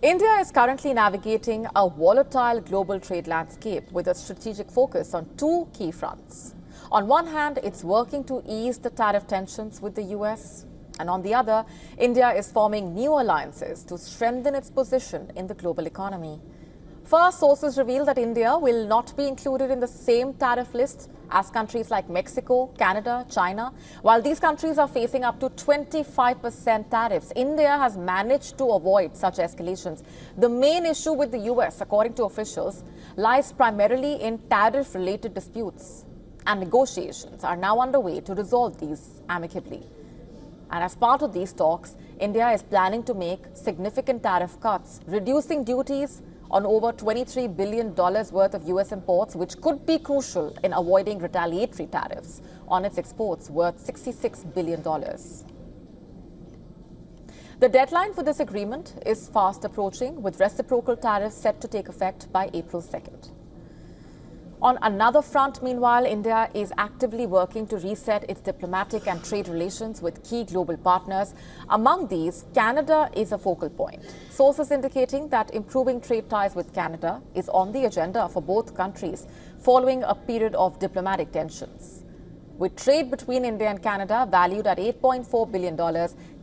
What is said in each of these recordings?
India is currently navigating a volatile global trade landscape with a strategic focus on two key fronts. On one hand, it's working to ease the tariff tensions with the US. And on the other, India is forming new alliances to strengthen its position in the global economy. First, sources reveal that India will not be included in the same tariff list as countries like Mexico, Canada, China. While these countries are facing up to 25% tariffs, India has managed to avoid such escalations. The main issue with the US, according to officials, lies primarily in tariff-related disputes. And negotiations are now underway to resolve these amicably. And as part of these talks, India is planning to make significant tariff cuts, reducing duties on over $23 billion worth of US imports, which could be crucial in avoiding retaliatory tariffs on its exports worth $66 billion. The deadline for this agreement is fast approaching, with reciprocal tariffs set to take effect by April 2nd. On another front, meanwhile, India is actively working to reset its diplomatic and trade relations with key global partners. Among these, Canada is a focal point. Sources indicating that improving trade ties with Canada is on the agenda for both countries following a period of diplomatic tensions. With trade between India and Canada valued at $8.4 billion,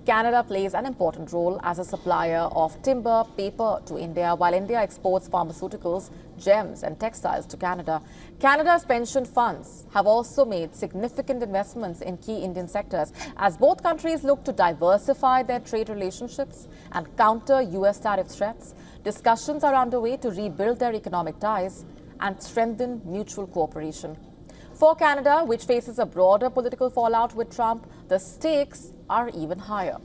Canada plays an important role as a supplier of timber, paper to India, while India exports pharmaceuticals, gems and textiles to Canada. Canada's pension funds have also made significant investments in key Indian sectors as both countries look to diversify their trade relationships and counter US tariff threats. Discussions are underway to rebuild their economic ties and strengthen mutual cooperation. For Canada, which faces a broader political fallout with Trump, the stakes are even higher.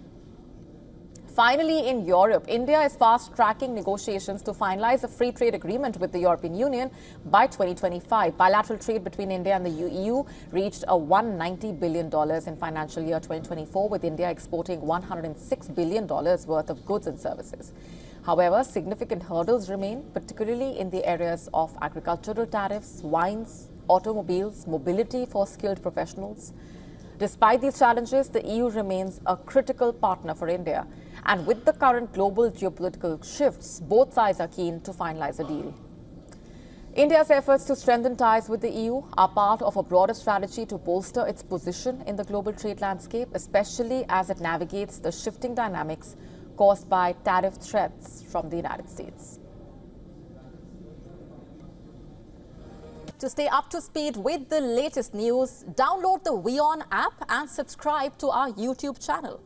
Finally, in Europe, India is fast-tracking negotiations to finalize a free trade agreement with the European Union by 2025. Bilateral trade between India and the EU reached $190 billion in financial year 2024, with India exporting $106 billion worth of goods and services. However, significant hurdles remain, particularly in the areas of agricultural tariffs, wines, automobiles, mobility for skilled professionals. Despite these challenges, the EU remains a critical partner for India. And with the current global geopolitical shifts, both sides are keen to finalize a deal. India's efforts to strengthen ties with the EU are part of a broader strategy to bolster its position in the global trade landscape, especially as it navigates the shifting dynamics caused by tariff threats from the United States. To stay up to speed with the latest news, download the WION app and subscribe to our YouTube channel.